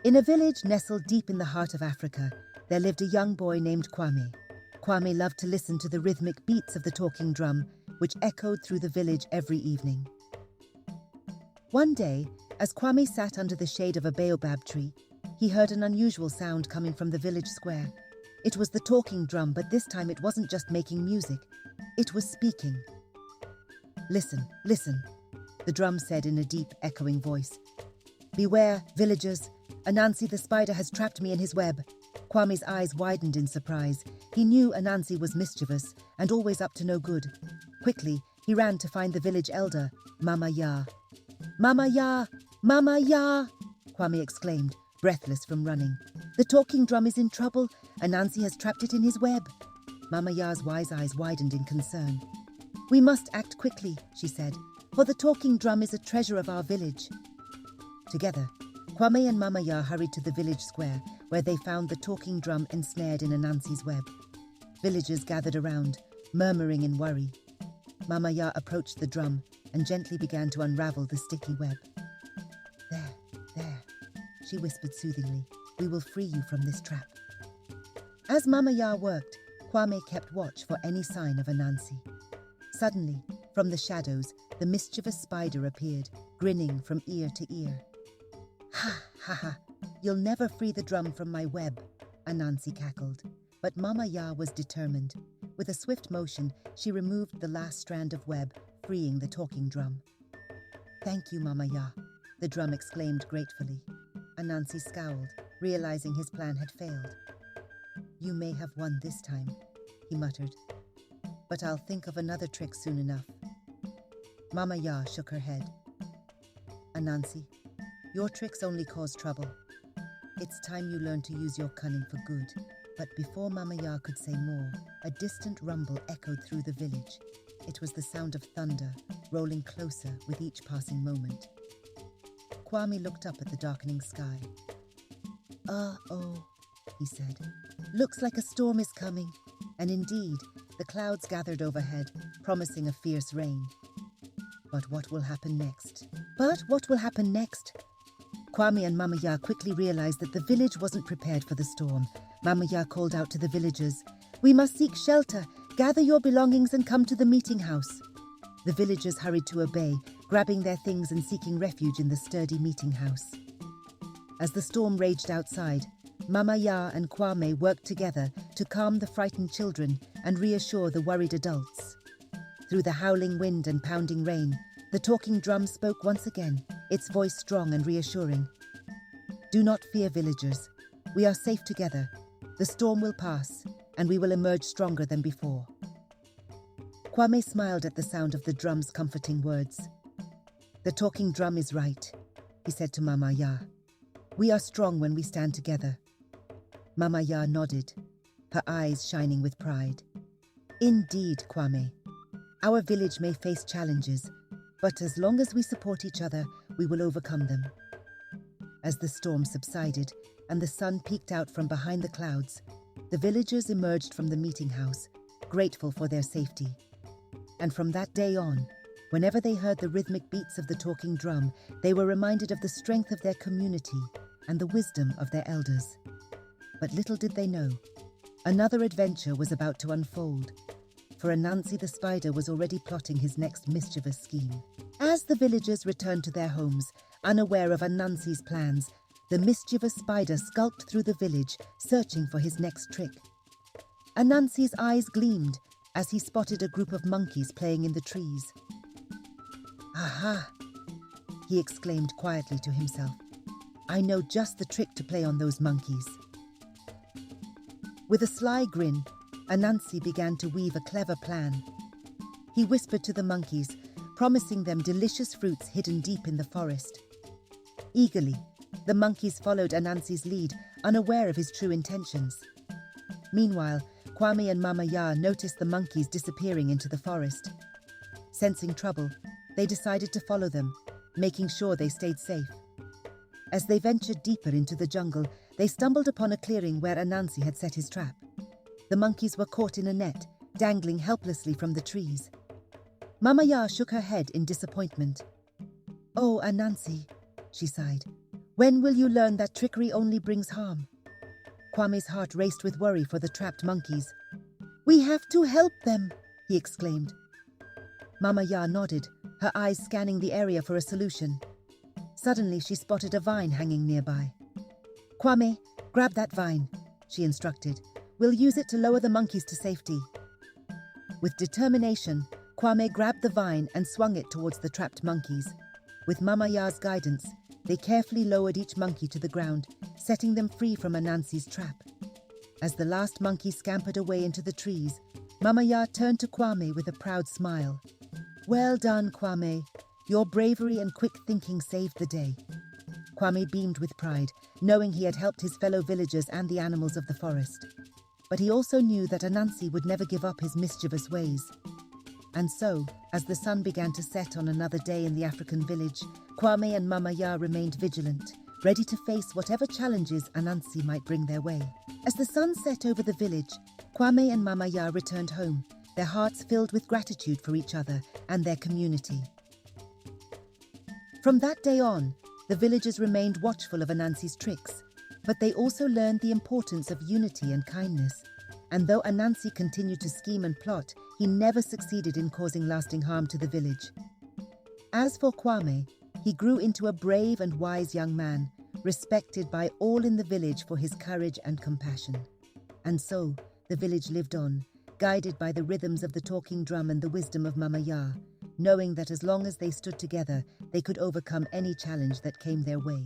In a village nestled deep in the heart of Africa, there lived a young boy named Kwame. Kwame loved to listen to the rhythmic beats of the talking drum, which echoed through the village every evening. One day, as Kwame sat under the shade of a baobab tree, he heard an unusual sound coming from the village square. It was the talking drum, but this time it wasn't just making music. It was speaking. "Listen, listen," the drum said in a deep, echoing voice. "Beware, villagers. Anansi the spider has trapped me in his web." Kwame's eyes widened in surprise. He knew Anansi was mischievous and always up to no good. Quickly, he ran to find the village elder, Mama Ya. "Mama Ya! Mama Ya!" Kwame exclaimed, breathless from running. "The talking drum is in trouble. Anansi has trapped it in his web." Mama Ya's wise eyes widened in concern. "We must act quickly," she said, "for the talking drum is a treasure of our village." Together, Kwame and Mama Ya hurried to the village square, where they found the talking drum ensnared in Anansi's web. Villagers gathered around, murmuring in worry. Mama Ya approached the drum and gently began to unravel the sticky web. There, she whispered soothingly. "We will free you from this trap." As Mama Ya worked, Kwame kept watch for any sign of Anansi. Suddenly, from the shadows, the mischievous spider appeared, grinning from ear to ear. "Ha, ha, ha, you'll never free the drum from my web," Anansi cackled. But Mama Ya was determined. With a swift motion, she removed the last strand of web, freeing the talking drum. "Thank you, Mama Ya," the drum exclaimed gratefully. Anansi scowled, realizing his plan had failed. "You may have won this time," he muttered, "but I'll think of another trick soon enough." Mama Ya shook her head. "Anansi, your tricks only cause trouble. It's time you learn to use your cunning for good." But before Mama Ya could say more, a distant rumble echoed through the village. It was the sound of thunder, rolling closer with each passing moment. Kwame looked up at the darkening sky. "Uh-oh," he said. "Looks like a storm is coming." And indeed, the clouds gathered overhead, promising a fierce rain. But what will happen next? Kwame and Mama Ya quickly realized that the village wasn't prepared for the storm. Mama Ya called out to the villagers, "We must seek shelter. Gather your belongings and come to the meeting house." The villagers hurried to obey, grabbing their things and seeking refuge in the sturdy meeting house. As the storm raged outside, Mama Ya and Kwame worked together to calm the frightened children and reassure the worried adults. Through the howling wind and pounding rain, the talking drum spoke once again, its voice strong and reassuring. "Do not fear, villagers. We are safe together. The storm will pass, and we will emerge stronger than before." Kwame smiled at the sound of the drum's comforting words. "The talking drum is right," he said to Mama Ya. "We are strong when we stand together." Mama Ya nodded, her eyes shining with pride. "Indeed, Kwame. Our village may face challenges, but as long as we support each other, we will overcome them." As the storm subsided and the sun peeked out from behind the clouds, the villagers emerged from the meeting house, grateful for their safety. And from that day on, whenever they heard the rhythmic beats of the talking drum, they were reminded of the strength of their community and the wisdom of their elders. But little did they know, another adventure was about to unfold, for Anansi the spider was already plotting his next mischievous scheme. As the villagers returned to their homes, unaware of Anansi's plans, the mischievous spider skulked through the village, searching for his next trick. Anansi's eyes gleamed as he spotted a group of monkeys playing in the trees. "Aha!" he exclaimed quietly to himself. "I know just the trick to play on those monkeys." With a sly grin, Anansi began to weave a clever plan. He whispered to the monkeys, promising them delicious fruits hidden deep in the forest. Eagerly, the monkeys followed Anansi's lead, unaware of his true intentions. Meanwhile, Kwame and Mama Ya noticed the monkeys disappearing into the forest. Sensing trouble, they decided to follow them, making sure they stayed safe. As they ventured deeper into the jungle, they stumbled upon a clearing where Anansi had set his trap. The monkeys were caught in a net, dangling helplessly from the trees. Mama Ya shook her head in disappointment. "Oh, Anansi," she sighed. When will you learn that trickery only brings harm? Kwame's heart raced with worry for the trapped monkeys. We have to help them, he exclaimed. Mama Ya nodded, her eyes scanning the area for a solution. Suddenly, she spotted a vine hanging nearby. Kwame, grab that vine, she instructed. We'll use it to lower the monkeys to safety. With determination, Kwame grabbed the vine and swung it towards the trapped monkeys. With Mama Ya's guidance, they carefully lowered each monkey to the ground, setting them free from Anansi's trap. As the last monkey scampered away into the trees, Mama Ya turned to Kwame with a proud smile. Well done, Kwame. Your bravery and quick thinking saved the day. Kwame beamed with pride, knowing he had helped his fellow villagers and the animals of the forest. But he also knew that Anansi would never give up his mischievous ways. And so, as the sun began to set on another day in the African village, Kwame and Mama Ya remained vigilant, ready to face whatever challenges Anansi might bring their way. As the sun set over the village, Kwame and Mama Ya returned home, their hearts filled with gratitude for each other and their community. From that day on, the villagers remained watchful of Anansi's tricks, but they also learned the importance of unity and kindness. And though Anansi continued to scheme and plot, he never succeeded in causing lasting harm to the village. As for Kwame, he grew into a brave and wise young man, respected by all in the village for his courage and compassion. And so, the village lived on, guided by the rhythms of the talking drum and the wisdom of Mama Ya, knowing that as long as they stood together, they could overcome any challenge that came their way.